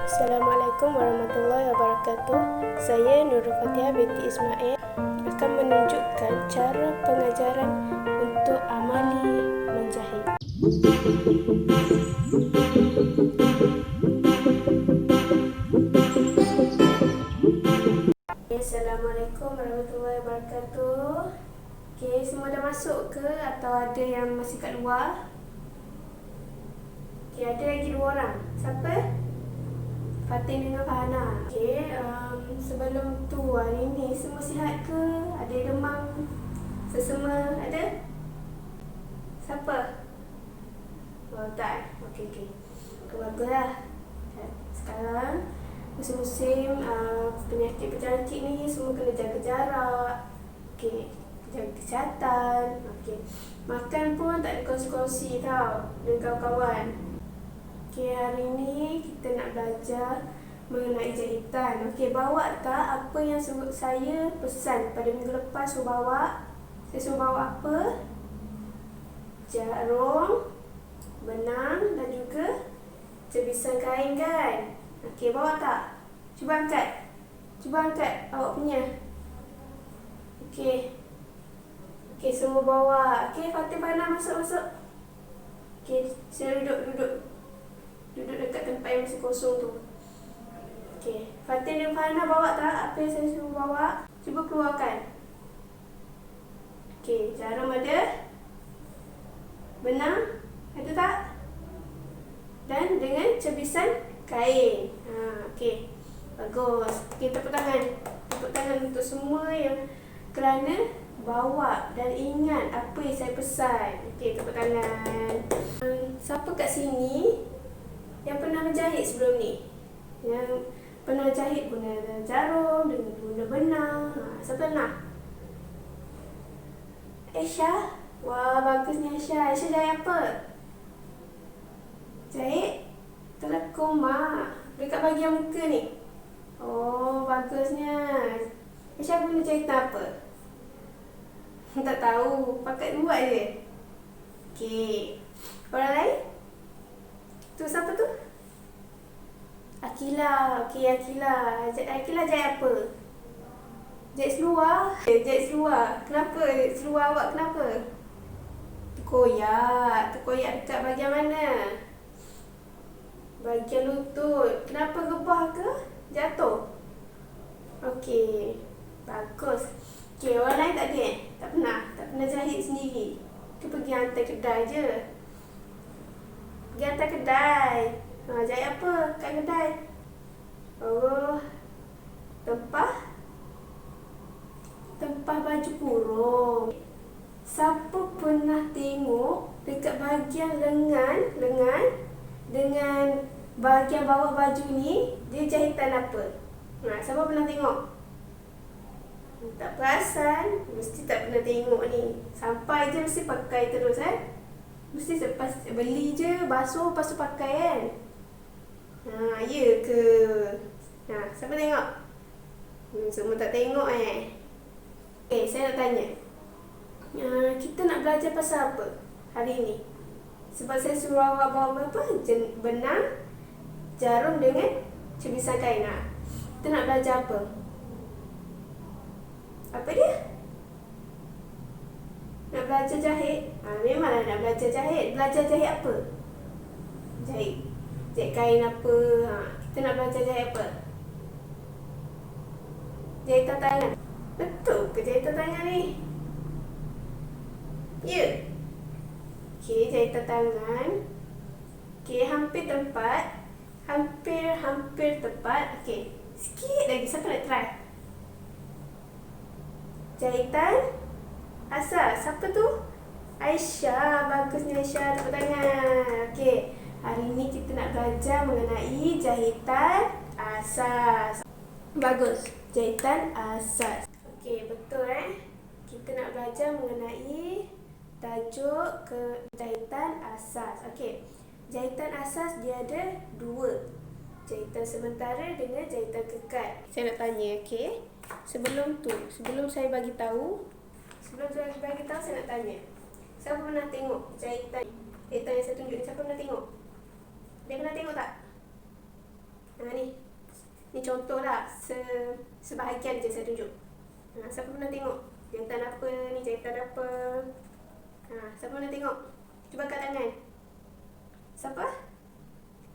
Assalamualaikum warahmatullahi wabarakatuh. Saya Nurul Fatihah binti Ismail akan menunjukkan cara pengajaran untuk amali menjahit. Assalamualaikum warahmatullahi wabarakatuh. Okey, semua dah masuk ke atau ada yang masih kat luar? Okey, ada lagi 2 orang. Siapa? Fatin dengan Fahana. Okey, sebelum tu hari ni semua sihat ke? Ada demam? Sesama ada? Siapa? Oh tak. Okey. Baguslah. Sekarang musim-musim penyakit berjangkit ni semua kena jaga jarak. Okey, jaga kesihatan. Okey. Makan pun tak ada kongsi-kongsi tau dengan kawan-kawan. Okey, hari ni kita nak belajar mengenai jahitan. Okey, bawa tak apa yang saya pesan pada minggu lepas suruh bawa? Saya suruh bawa apa? Jarum, benang dan juga cebisan kain kan? Okey, bawa tak? Cuba angkat awak punya. Okey, semua bawa. Okey, Fatin Fahana masuk. Okey, sila duduk dekat tempat yang masih kosong tu. Okey, Fatin dan Fahana bawa tak apa yang saya suruh bawa? Cuba keluarkan. Okey, jarum ada? Benang ada tak? Dan dengan cebisan kain. Okey, bagus. Okey, tepuk tangan untuk semua yang kerana bawa dan ingat apa yang saya pesan. Okey, tepuk tangan. Siapa kat sini yang pernah menjahit sebelum ni? Yang pernah jahit guna jarum, dengan guna benang? Siapa pernah? Aisyah? Wah, bagusnya Aisyah. Aisyah jahit apa? Jahit telekung mak dekat bahagian muka ni. Oh, bagusnya. Aisyah guna jahitan apa? Tak tahu, pakai buat je. Okey, orang lain? Tu siapa tu? Akila. Okey, Akila jahit apa? Jahit seluar? Jahit seluar. Kenapa? Seluar awak kenapa? Terkoyak dekat bahagian mana? Bahagian lutut. Kenapa gebah ke? Jatuh? Okey, bagus. Okey, orang lain tak ada Tak pernah jahit sendiri? Ke pergi hantar kedai je? Pergi hantar kedai. Jahit apa kat kedai? Oh, tempah baju kurung. Siapa pernah tengok dekat bahagian lengan dengan bahagian bawah baju ni dia jahitan apa? Siapa pernah tengok? Tak perasan, mesti tak pernah tengok ni. Sampai je mesti pakai terus Mesti lepas beli je, basuh lepas tu pakai kan? Ya ke? Siapa tengok? Semua tak tengok Okay, saya nak tanya. Kita nak belajar pasal apa hari ni? Sebab saya suruh awak bawa apa? Benang, jarum dengan cebisan kain. Kita nak belajar apa? Apa dia? Nak belajar jahit? Memanglah nak belajar jahit. Belajar jahit apa? Jahit kain apa? Kita nak belajar jahit apa? Jahitan tangan. Betul ke jahitan tangan ni? Ya. Okey, jahitan tangan. Okey, hampir tepat. Hampir tepat. Okey, sikit lagi. Siapa nak try? Jahitan asas. Siapa tu? Aisyah. Bagusnya Aisyah. Tepuk tangan. Okey, hari ni kita nak belajar mengenai jahitan asas. Bagus. Jahitan asas. Okey, betul Kita nak belajar mengenai tajuk ke jahitan asas. Okey, jahitan asas dia ada 2. Jahitan sementara dengan jahitan kekal. Saya nak tanya, okey. Sebelum saya bagi tahu, saya nak tanya. Siapa pernah tengok jahitan yang saya tunjuk ni? Siapa pernah tengok? Dia pernah tengok tak? Ni. Ni contoh lah, sebahagian je saya tunjuk. Siapa pernah tengok jahitan apa ni, jahitan apa? Siapa pernah tengok? Cuba angkat tangan. Siapa?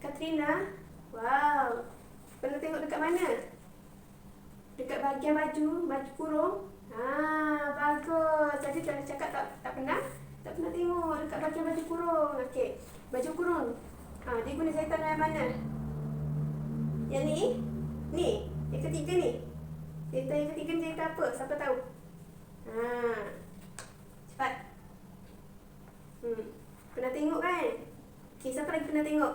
Katrina. Wow. Pernah tengok dekat mana? Dekat bahagian baju kurung. Bagus. Tadi dah cakap tak pernah tengok dekat bahagian baju kurung. Okey. Baju kurung. Dia guna jahitan yang mana? Yang ni? Ni. Yang ketiga ni. Jahitan yang ketiga ni jahitan apa? Siapa tahu? Cepat. Pernah tengok kan? Okey, siapa lagi pernah tengok?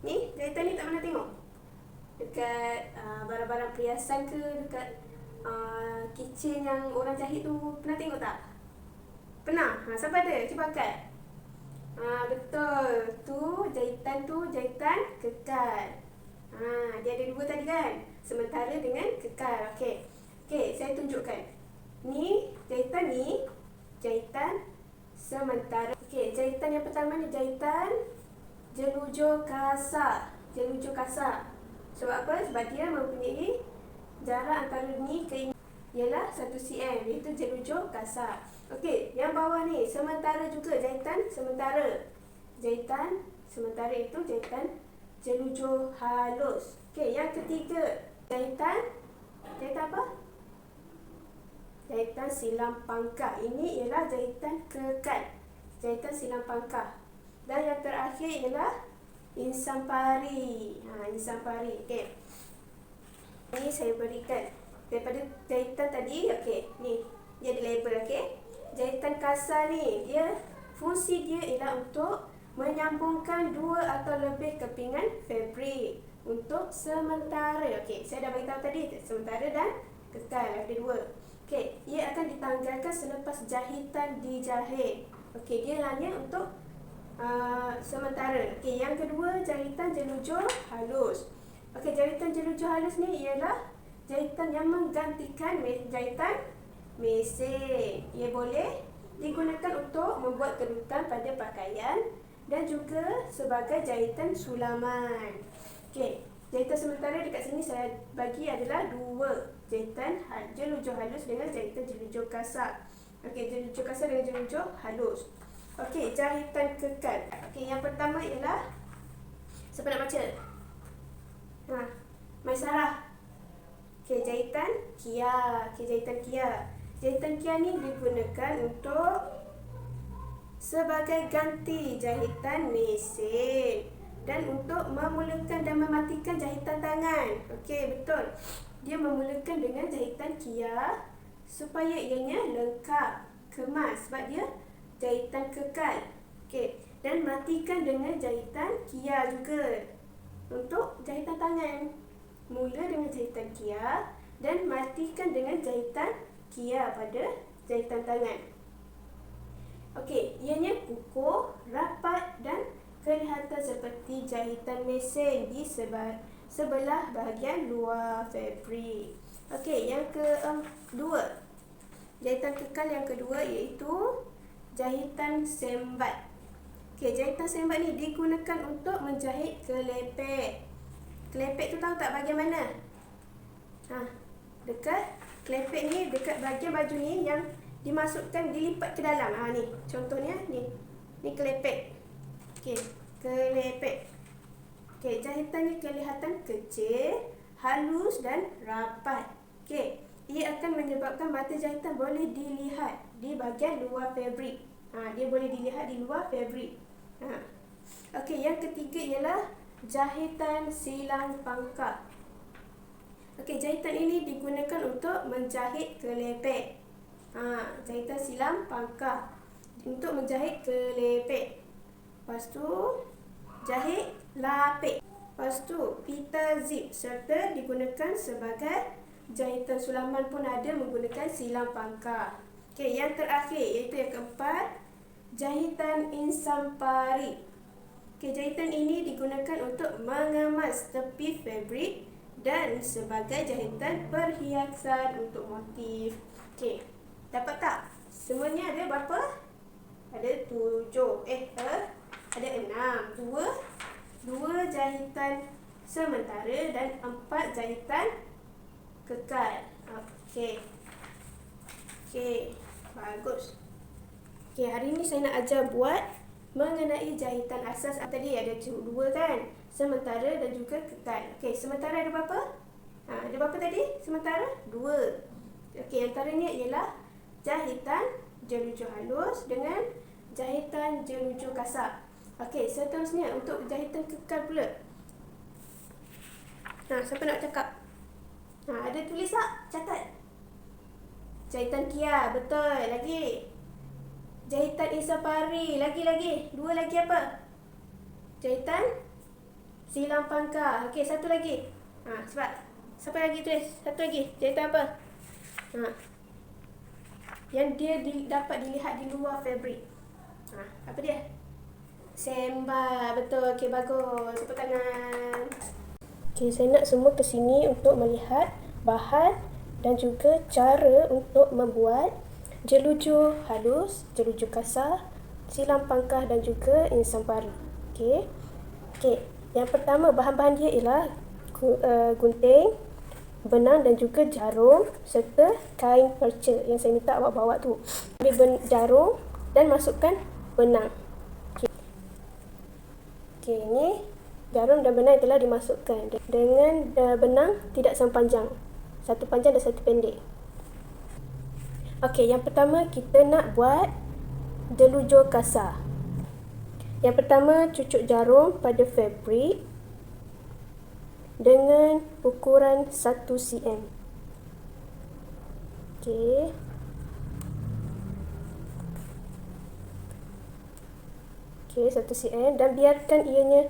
Ni, jahitan ni tak pernah tengok? Dekat barang-barang perhiasan ke, dekat kitchen yang orang jahit tu, pernah tengok tak? Pernah? Siapa ada? Cuba angkat. Betul. Jahitan kekal. Dia ada dua tadi kan? Sementara dengan kekal. Okey, saya tunjukkan. Ni, jahitan sementara. Okey, jahitan yang pertama ni jahitan jelujur kasar. Sebab apa? Sebab dia mempunyai jarak antara ni ke ini ialah 1 cm, iaitu jelujur kasar. Okey, yang bawah ni sementara juga, jahitan sementara. Jahitan sementara itu jahitan jelujur halus. Okey, yang ketiga, jahitan apa? Jahitan silang pangkah. Ini ialah jahitan kekal. Jahitan silang pangkah. Dan yang terakhir ialah insang pari. Okey. Ini saya berikan daripada jahitan tadi. Okey, ni dia ada label. Okey. Jahitan kasar ni, fungsi dia ialah untuk menyambungkan dua atau lebih kepingan fabrik untuk sementara. Okey, saya dah beritahu tadi sementara dan kekal, ada dua. Okey, ia akan ditanggalkan selepas jahitan dijahit. Okey, dia hanya untuk sementara. Okey, yang kedua jahitan jelujur halus. Okey, jahitan jelujur halus ni ialah jahitan yang menggantikan jahitan mesin. Ia boleh digunakan untuk membuat kedutan pada pakaian dan juga sebagai jahitan sulaman. Okey, jahitan sementara dekat sini saya bagi adalah dua. Jahitan jelujur halus dengan jahitan jelujur kasar. Okey, jelujur kasar dengan jelujur halus. Okey, jahitan kekal. Okey, yang pertama ialah, siapa nak baca? Maisarah. Okey, jahitan Kia. Jahitan Kia ni digunakan untuk sebagai ganti jahitan mesin dan untuk memulakan dan mematikan jahitan tangan. Okey, betul. Dia memulakan dengan jahitan Kia supaya ianya lengkap, kemas, sebab dia jahitan kekal. Okey, dan matikan dengan jahitan Kia juga untuk jahitan tangan. Mula dengan jahitan Kia dan matikan dengan jahitan Kia pada jahitan tangan. Okey, ianya kukuh, rapat dan kelihatan seperti jahitan mesin di sebelah bahagian luar fabrik. Okey, yang kedua, jahitan kekal yang kedua iaitu jahitan sembat. Okey, jahitan sembat ni digunakan untuk menjahit kelepek. Kelepek tu tahu tak bahagian mana? Dekat kelepek ni, dekat bahagian baju ni yang dimasukkan, dilipat ke dalam. Ni contohnya ni kelepek. Okey, kelepek. Okey, jahitan ni kelihatan kecil, halus dan rapat. Okey, ia akan menyebabkan mata jahitan boleh dilihat di bahagian luar fabrik. Dia boleh dilihat di luar fabrik. Okey, yang ketiga ialah jahitan silang pangkah. Okey, jahitan ini digunakan untuk menjahit kelepek. Jahitan silang pangkah untuk menjahit kelepek. Lepas tu jahit lapik. Lepas tu pita zip, serta digunakan sebagai jahitan sulaman pun ada menggunakan silang pangkah. Okey, yang terakhir iaitu yang keempat, jahitan insang pari. Okey, jahitan ini digunakan untuk mengemas tepi fabrik dan sebagai jahitan perhiasan untuk motif. Okey, dapat tak? Semuanya ada berapa? Ada 7. Ada 6. 2 jahitan sementara dan 4 jahitan kekal. Okey. Bagus. Okey, hari ni saya nak ajar buat mengenai jahitan asas. Tadi ada 2 kan? Sementara dan juga kekal. Okey, sementara ada berapa? Ada berapa tadi? Sementara 2. Okey, antaranya ialah jahitan jeluju halus dengan jahitan jeluju kasar. Okey, seterusnya untuk jahitan kekal pula. Siapa nak cakap? Ada tulis tak? Catat. Jahitan kia, betul. Lagi. Jahitan isapari, lagi. 2 lagi apa? Jahitan silang pangkah. Okey, satu lagi. Cepat. Siapa lagi tulis? Satu lagi. Jahitan apa? Yang dia dapat dilihat di luar fabrik. Apa dia? Sembar, betul. Okey, bagus. Tepuk tangan. Okey, saya nak semua ke sini untuk melihat bahan dan juga cara untuk membuat jeluju halus, jeluju kasar, silang pangkah dan juga insang pari. Okey. Yang pertama, bahan-bahan dia ialah gunting, benang dan juga jarum serta kain perca yang saya minta awak bawa tu. Ambil jarum dan masukkan benang. Okey, ni jarum dan benang telah dimasukkan dengan benang tidak sama panjang. Satu panjang dan satu pendek. Okey, yang pertama kita nak buat jeluju kasar. Yang pertama, cucuk jarum pada fabrik dengan ukuran 1 cm. Okey. Okey, 1 cm dan biarkan ianya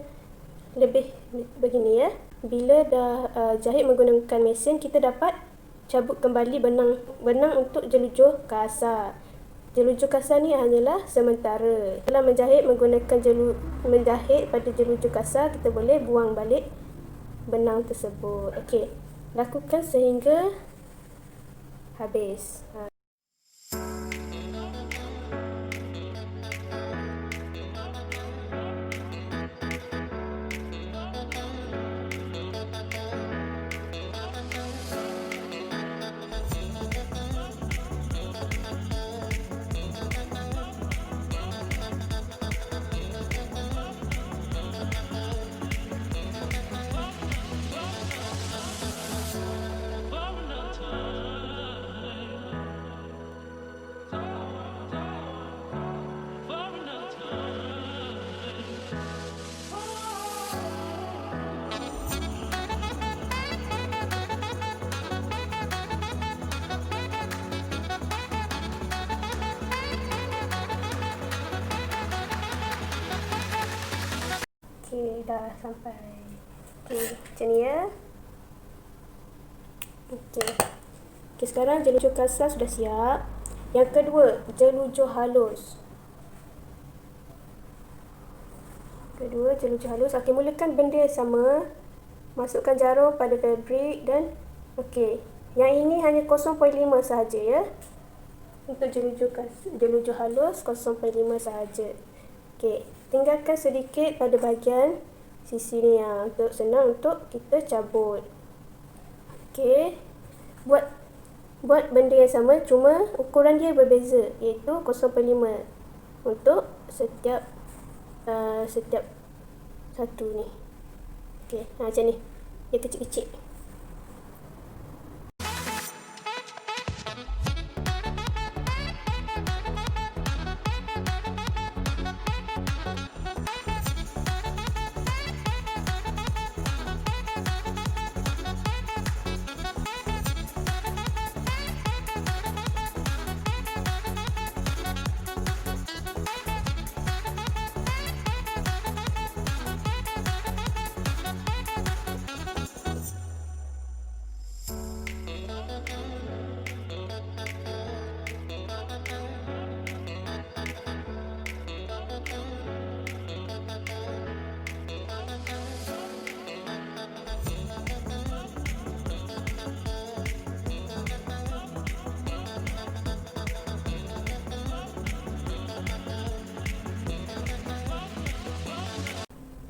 lebih begini ya. Bila dah jahit menggunakan mesin, kita dapat cabut kembali benang untuk jeluju kasar. Jeluju kasar ni hanyalah sementara. Dalam menjahit menggunakan menjahit pada jeluju kasar, kita boleh buang balik benang tersebut. Okey, lakukan sehingga habis. Okey, dah sampai. Okey, macam ni ya. Okey, sekarang jeluju kasar sudah siap. Yang kedua, jeluju halus. Okey, mulakan benda yang sama. Masukkan jarum pada fabrik dan okey. Yang ini hanya 0.5 sahaja ya. Untuk jeluju halus 0.5 sahaja. Okey, tinggalkan sedikit pada bahagian sisi ni untuk senang untuk kita cabut. Okey. Buat benda yang sama, cuma ukuran dia berbeza, iaitu 0.5 untuk setiap satu ni. Okey, macam ni. Dia kecil-kecil.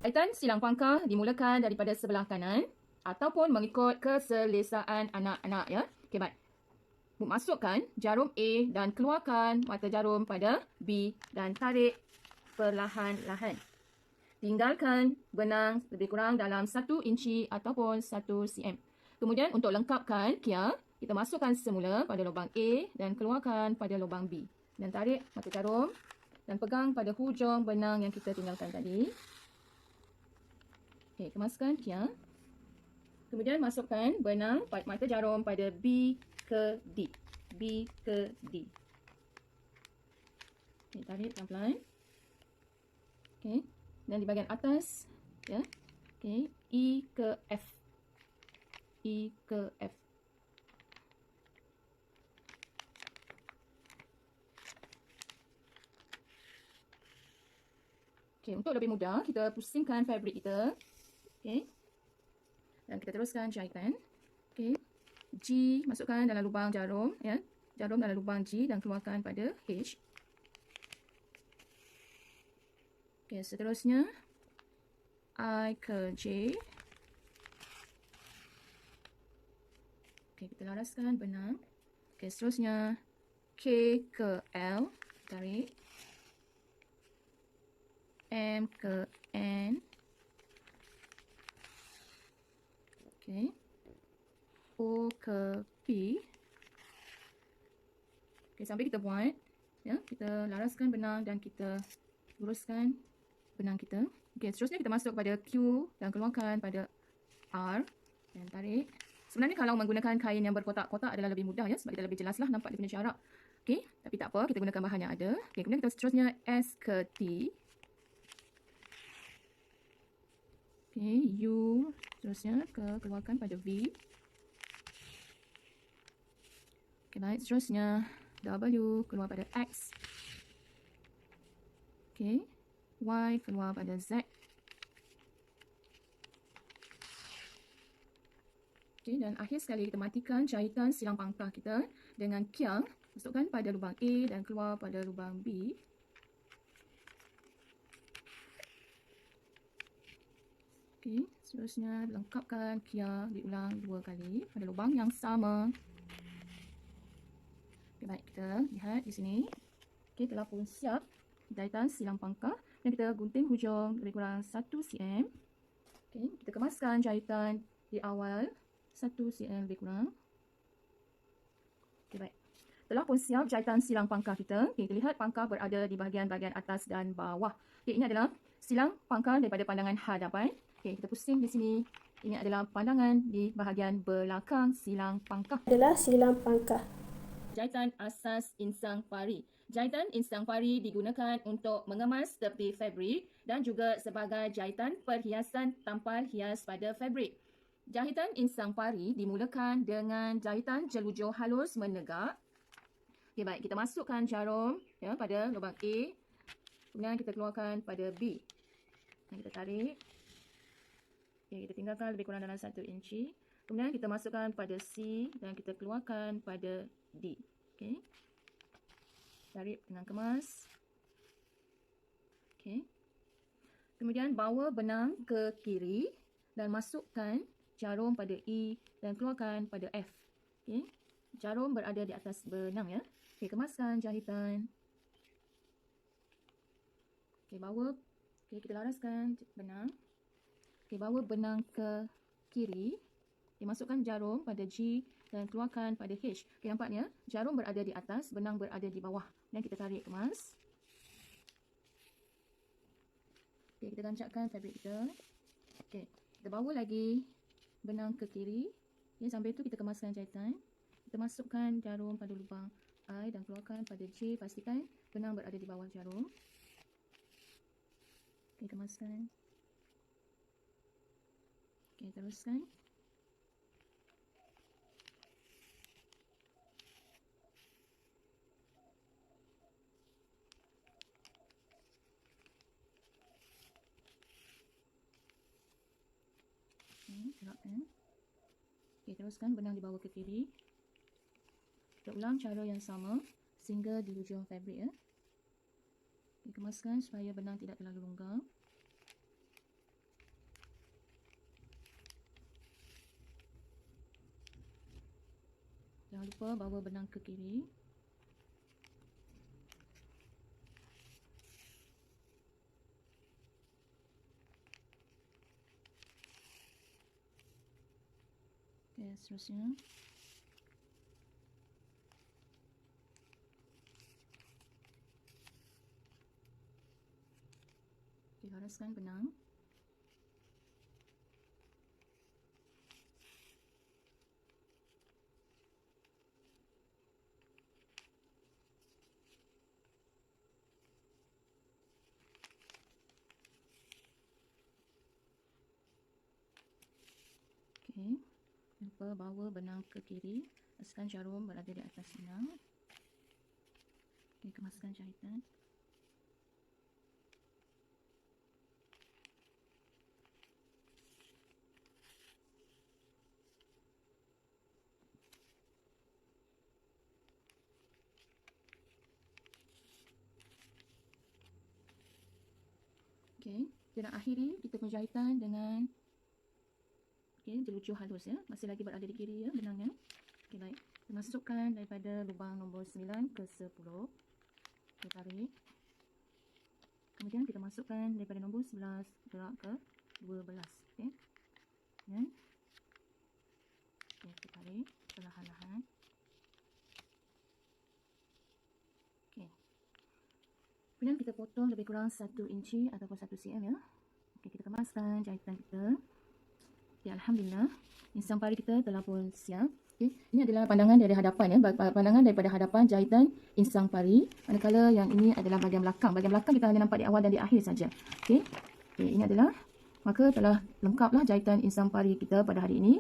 Jahitan silang pangkah dimulakan daripada sebelah kanan ataupun mengikut keselesaan anak-anak ya. Okey, baik. Masukkan jarum A dan keluarkan mata jarum pada B dan tarik perlahan-lahan. Tinggalkan benang lebih kurang dalam 1 inci ataupun 1 cm. Kemudian untuk lengkapkan kia, kita masukkan semula pada lubang A dan keluarkan pada lubang B. Dan tarik mata jarum dan pegang pada hujung benang yang kita tinggalkan tadi. Okey, kemaskan kia. Kemudian masukkan benang mata jarum pada B ke D. B ke D. Okey, tarik pelan-pelan. Okey. Dan di bahagian atas, ya. Okey, E ke F. E ke F. Okey, untuk lebih mudah, kita pusingkan fabric kita. Okey. Dan kita teruskan jahitan. Okey. G masukkan dalam lubang jarum, ya. Jarum dalam lubang G dan keluarkan pada H. Okey, seterusnya I ke J. Okey, kita laraskan benang. Okey, seterusnya K ke L, tarik. M ke N. Okey. O ke P. Okey, sampai kita buat, ya, kita laraskan benang dan kita luruskan benang kita. Okey, seterusnya kita masuk pada Q dan keluarkan pada R dan tarik. Sebenarnya kalau menggunakan kain yang berkotak-kotak adalah lebih mudah, ya, sebab kita lebih jelaslah nampak dia punya jarak. Okey, tapi tak apa, kita gunakan bahan yang ada. Okey, kemudian kita seterusnya S ke T. Okey, U seterusnya keluarkan pada V. Okey, baik, seterusnya W keluar pada X. Okey, Y keluar pada Z. Okey, dan akhir sekali kita matikan jahitan silang pangkah kita dengan kiang. Masukkan pada lubang A dan keluar pada lubang B. Okey, seterusnya lengkapkan kiang diulang 2 kali pada lubang yang sama. Okey, baik, kita lihat di sini. Okey, telah pun siap jahitan silang pangkah dan kita gunting hujung lebih kurang 1 cm. Okey, kita kemaskan jahitan di awal 1 cm lebih kurang. Okey, baik. Telah pun siap jahitan silang pangkah kita. Okay, kita lihat pangkah berada di bahagian-bahagian atas dan bawah. Okay, ini adalah silang pangkah daripada pandangan hadapan. Okay, kita pusing di sini. Ini adalah pandangan di bahagian belakang silang pangkah. Adalah silang pangkah. Jahitan asas insang pari. Jahitan insang pari digunakan untuk mengemas tepi fabrik dan juga sebagai jahitan perhiasan tampal hias pada fabrik. Jahitan insang pari dimulakan dengan jahitan jelujur halus menegak. Okey, baik, kita masukkan jarum, ya, pada lubang A. Kemudian kita keluarkan pada B. Dan kita tarik. Okey, kita tinggalkan lebih kurang dalam 1 inci. Kemudian kita masukkan pada C dan kita keluarkan pada D. Okey. Tarik dengan kemas. Okey. Kemudian bawa benang ke kiri dan masukkan jarum pada E dan keluarkan pada F. Okey. Jarum berada di atas benang, ya. Okey, kemaskan jahitan. Okey, bawa. Okey, kita laraskan benang. Okey, bawa benang ke kiri. Dimasukkan jarum pada G dan keluarkan pada H. Okey, nampaknya jarum berada di atas, benang berada di bawah. Dan kita tarik kemas. Okey, kita gancapkan fabrik kita. Okey, kita bawa lagi benang ke kiri. Okey, sambil itu kita kemaskan jahitan. Kita masukkan jarum pada lubang I dan keluarkan pada J. Pastikan benang berada di bawah jarum. Okey, kemaskan. Okey, teruskan. Terapkan. Okey, teruskan benang dibawa ke kiri. Kita ulang cara yang sama sehingga di hujung fabrik, ya. Okey, kemaskan supaya benang tidak terlalu longgar. Jangan lupa bawa benang ke kiri. Okey, seterusnya. Okey, laraskan benang. Okey, jangan lupa bawa benang ke kiri. Pastikan jarum berada di atas benang. Okey, kemaskan jahitan. Okey, kita nak akhiri kita penjahitan dengan jelucu halus ya. Masih lagi berada di kiri ya benangnya. Okey, baik. Kita masukkan daripada lubang nombor 9 ke 10. Kita tarik. Kemudian kita masukkan daripada nombor 11 gerak ke 12. Okey. Dan kita tarik perlahan-lahan. Okey. Kemudian kita potong lebih kurang 1 inci ataupun 1 cm ya. Okey, kita kemaskan jahitan kita. Ya, alhamdulillah, insang pari kita telah pun siap. Okay. Ini adalah pandangan dari hadapan ya, pandangan daripada hadapan jahitan insang pari. Manakala yang ini adalah bahagian belakang. Bahagian belakang kita hanya nampak di awal dan di akhir saja. Okey. Okay, ini adalah, maka telah lengkaplah jahitan insang pari kita pada hari ini.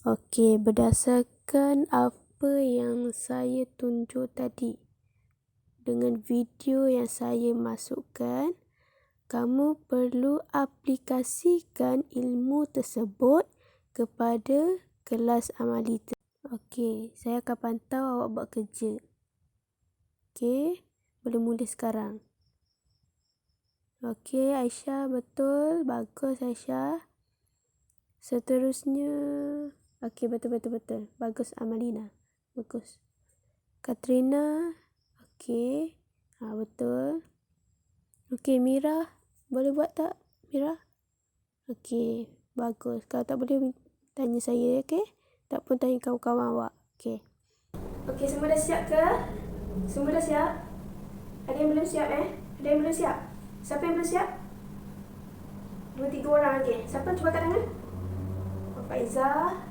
Okey, berdasarkan apa yang saya tunjuk tadi, dengan video yang saya masukkan, kamu perlu aplikasikan ilmu tersebut kepada kelas amali. Okey, saya akan pantau awak buat kerja. Okey, boleh mula sekarang. Okey, Aisyah, betul. Bagus, Aisyah. Seterusnya, okey, betul. Bagus, Amalina. Bagus. Katrina, okey. Betul. Okey, Mira. Boleh buat tak, Mira? Okey, bagus. Kalau tak boleh, tanya saya, okey? Tak pun tanya kawan-kawan awak. Okey. Okey, semua dah siap ke? Semua dah siap? Ada yang belum siap, Ada yang belum siap? Siapa yang belum siap? 2-3 orang lagi. Siapa cuba kat tangan? Faizah,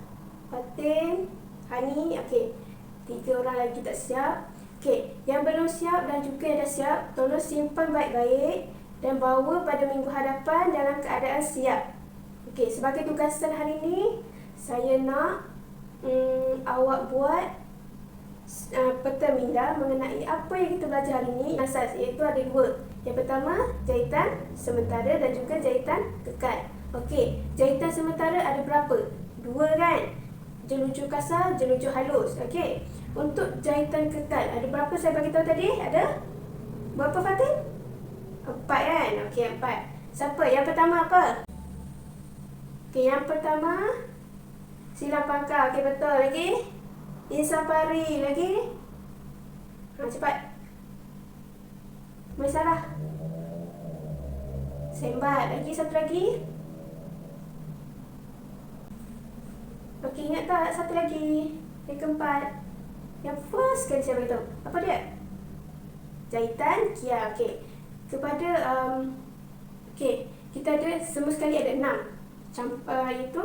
Fatin, Hani. Okey. 3 orang lagi tak siap. Okey, yang belum siap dan juga yang dah siap, tolong simpan baik-baik dan bawa pada minggu hadapan dalam keadaan siap. Okey, sebagai tugasan hari ini, saya nak awak buat peta minda mengenai apa yang kita belajar hari ini. Asas, iaitu ada 2. Yang pertama, jahitan sementara dan juga jahitan kekal. Okey, jahitan sementara ada berapa? 2 kan? Jeluju kasar, jeluju halus. Okey. Untuk jahitan kekal, ada berapa saya bagi tahu tadi? Ada berapa, Fatin? 4 kan? Okey, 4. Siapa? Yang pertama apa? Okey, yang pertama silang pangkal. Okey, betul. Lagi? Insang pari. Lagi? Cepat. Masalah. Sembat. Lagi satu lagi. Okey, ingat tak satu lagi? Yang keempat. Yang first sekali saya beritahu. Apa dia? Jahitan kia. Okey. Kepada okey, kita ada semua sekali ada 6. Iaitu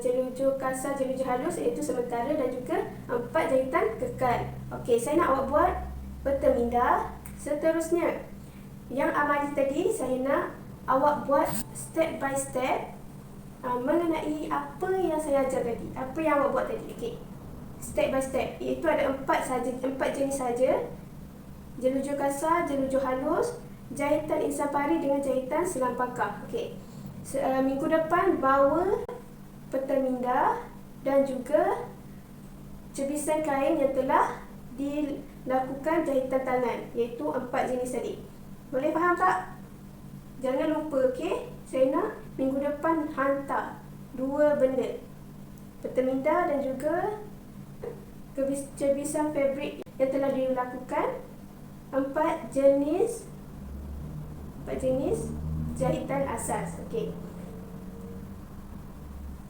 jeluju kasar, jeluju halus, iaitu sementara, dan juga 4 jahitan kekal. Okey, saya nak awak buat peta minda. Seterusnya, yang amali tadi saya nak awak buat step by step mengenai apa yang saya ajar tadi, apa yang awak buat tadi. Okey, step by step, iaitu ada 4 jenis saja. Jeluju kasar, jeluju halus, jahitan insang pari dengan jahitan silang pangkal. Okey. Minggu depan bawa peta minda dan juga cebisan kain yang telah dilakukan jahitan tangan, iaitu 4 jenis tadi. Boleh faham tak? Jangan lupa, okey? Saya nak minggu depan hantar 2 benda. peta minda dan juga cebisan fabrik yang telah dilakukan. 4 jenis jahitan asas. Okey.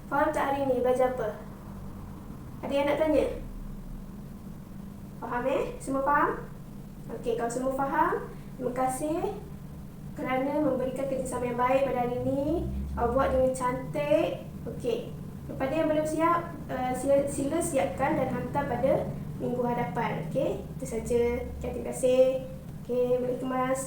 Faham tak hari ni belajar apa? Ada yang nak tanya? Faham Semua faham? Okey, kalau semua faham, terima kasih kerana memberikan kerjasama yang baik pada hari ini. Buat dengan cantik. Okey. Kepada yang belum siap, sila siapkan dan hantar pada minggu hadapan. Okey, itu saja. Terima kasih. Okey, boleh kemas.